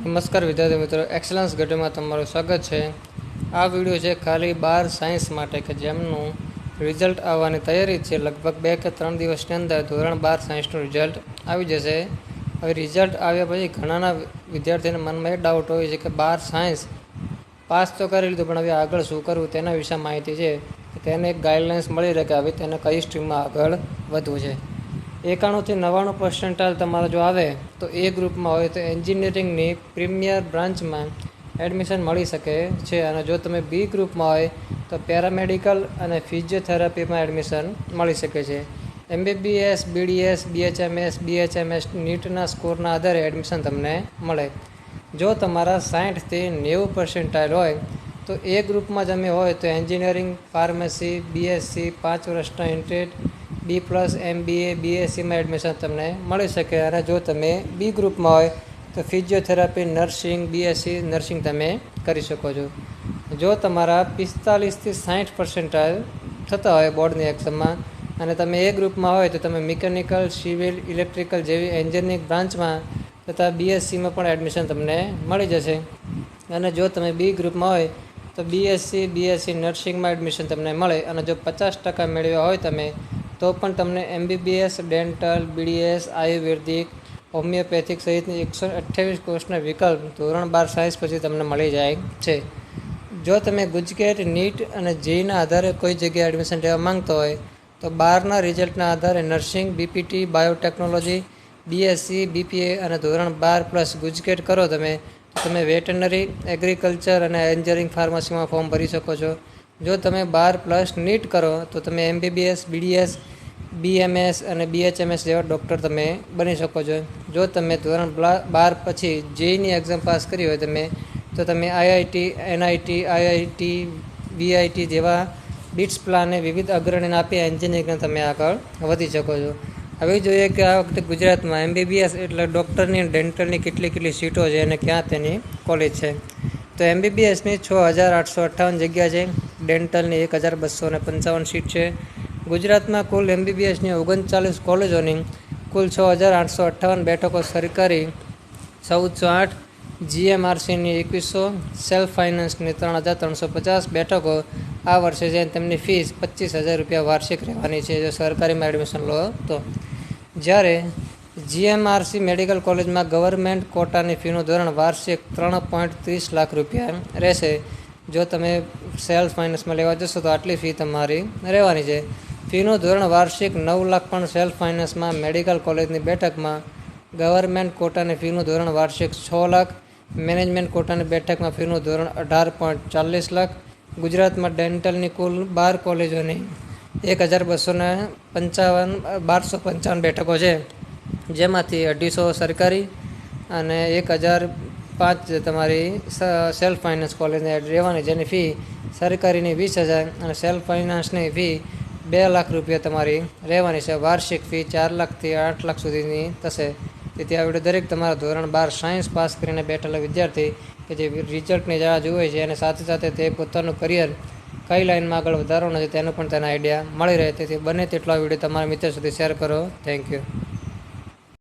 નમસ્કાર વિદ્યાર્થી મિત્રો, એક્સલન્સ ગેટમાં તમારું સ્વાગત છે। આ વિડીયો છે ખાલી 12 સાયન્સ માટે કે જેમનું રિઝલ્ટ આવવાની તૈયારી છે। લગભગ 2 કે 3 દિવસની અંદર ધોરણ 12 સાયન્સનું રિઝલ્ટ આવી જશે। હવે રિઝલ્ટ આવ્યા પછી ઘણાના વિદ્યાર્થીઓના મનમાં એ ડાઉટ હોય છે કે 12 સાયન્સ પાસ તો કરી લીધું, પણ હવે આગળ શું કરવું તેના વિશે માહિતી છે કે તેને એક ગાઈડલાઇન્સ મળી રહે કે હવે તેને કઈ સ્ટ્રીમમાં આગળ વધવું છે। 91 થી 99% તમારો જો આવે તો એ ગ્રુપમાં હોય તો એન્જિનિયરિંગની પ્રીમિયર બ્રાન્ચમાં એડમિશન મળી શકે છે, અને જો તમે બી ગ્રુપમાં હોય તો પેરામેડિકલ અને ફિઝિયોથેરાપીમાં એડમિશન મળી શકે છે। MBBS, BDS, BHMS નીટના સ્કોરના આધારે એડમિશન તમને મળે। જો તમારા 60 થી 90% હોય તો એ ગ્રુપમાં તમે હોય તો એન્જિનિયરિંગ, ફાર્મસી, બીએસસી 5 વર્ષના ઇન્ટેડ, B+ MBA, BSCમાં એડમિશન તમને મળી શકે। અને જો તમે બી ગ્રુપમાં હોય તો ફિઝિયોથેરાપી, નર્સિંગ, BSc નર્સિંગ તમે કરી શકો છો। જો તમારા 45 થી 60% થતા હોય બોર્ડની એક્ઝામમાં અને તમે એ ગ્રુપમાં હોય તો તમે મિકેનિકલ, સિવિલ, ઇલેક્ટ્રિકલ જેવી એન્જિનિયરિંગ બ્રાન્ચમાં તથા BSCમાં પણ એડમિશન તમને મળી જશે। અને જો તમે બી ગ્રુપમાં હોય તો BSc નર્સિંગમાં એડમિશન તમને મળે। અને જો 50% મેળવ્યા હોય તમે તો પણ તમને MBBS, ડેન્ટલ, BDS, આયુર્વેદિક, હોમિયોપેથિક સહિતની 128 કોર્સના વિકલ્પ ધોરણ 12 સાયન્સ પછી તમને મળી જાય છે। જો તમે ગુજકેટ, નીટ અને જેઈના આધારે કોઈ જગ્યાએ એડમિશન લેવા માંગતા હોય તો 12ના રિઝલ્ટના આધારે nursing, BPT, biotechnology, BSc, BPA અને ધોરણ 12+ ગુજકેટ કરો તમે તો તમે વેટરનરી, એગ્રીકલ્ચર અને એન્જિનિયરિંગ ફાર્મસીમાં ફોર્મ ભરી શકો છો। જો તમે 12+ નીટ કરો તો તમે MBBS, BDS, BMS અને BHMS જેવા ડૉક્ટર તમે બની શકો છો। જો તમે ધોરણ 12 પછી જેઈની એક્ઝામ પાસ કરી હોય તો તમે IIT, NIT, IIT, VIT જેવા બિટ્સ પ્લાને વિવિધ અગ્રણીને આપી એન્જિનિયરિંગને તમે આગળ વધી શકો છો। હવે જોઈએ કે આ વખતે ગુજરાતમાં MBBS એટલે ડૉક્ટરની અને ડેન્ટલની કેટલી સીટો છે અને ક્યાં તેની કોલેજ છે। તો MBBSની 6858 જગ્યા છે, ડેન્ટલની 1255 સીટ છે। ગુજરાતમાં કુલ MBBSની 39 કોલેજોની કુલ 6858 બેઠકો સરકારી 1408, GMRCની 2100, સેલ્ફ ફાઇનાન્સની 3350 બેઠકો આ વર્ષે છે। તેમની ફીસ 25,000 રૂપિયા વાર્ષિક રહેવાની છે જો સરકારીમાં એડમિશન લો તો। જ્યારે GMRC મેડિકલ કોલેજમાં ગવર્મેન્ટ કોટાની ફીનું ધોરણ વાર્ષિક 3.30 લાખ રૂપિયા રહેશે। જો તમે સેલ્ફ ફાઇનાન્સમાં લેવા જશો તો આટલી ફી તમારી રહેવાની છે। ફીનું ધોરણ વાર્ષિક 9 લાખ પણ સેલ્ફ ફાઇનાન્સમાં મેડિકલ કોલેજની બેઠકમાં ગવર્મેન્ટ કોટાની ફીનું ધોરણ વાર્ષિક 6 લાખ, મેનેજમેન્ટ કોટાની બેઠકમાં ફીનું ધોરણ 18.40 લાખ। ગુજરાતમાં ડેન્ટલની કુલ 12 કોલેજોની 1255 બેઠકો છે, જેમાંથી 250 સરકારી અને 1005 તમારી સેલ્ફ ફાઇનાન્સ કોલેજને રહેવાની, જેની ફી સરકારીની 20,000 અને સેલ્ફ ફાઇનાન્સની ફી 2 લાખ રૂપિયા તમારી રહેવાની છે। વાર્ષિક ફી 4 લાખથી 8 લાખ સુધીની થશે। તેથી આ વિડીયો દરેક તમારા ધોરણ 12 સાયન્સ પાસ કરીને બેઠેલા વિદ્યાર્થી કે જે રિઝલ્ટની રાહ જુએ છે અને સાથે સાથે તે પોતાનું કરિયર કઈ લાઇનમાં આગળ વધારવાનું છે તેનું પણ તેને આઈડિયા મળી રહે। તેથી બને તેટલો આ વિડીયો તમારા મિત્રો સુધી શેર કરો। Thank you.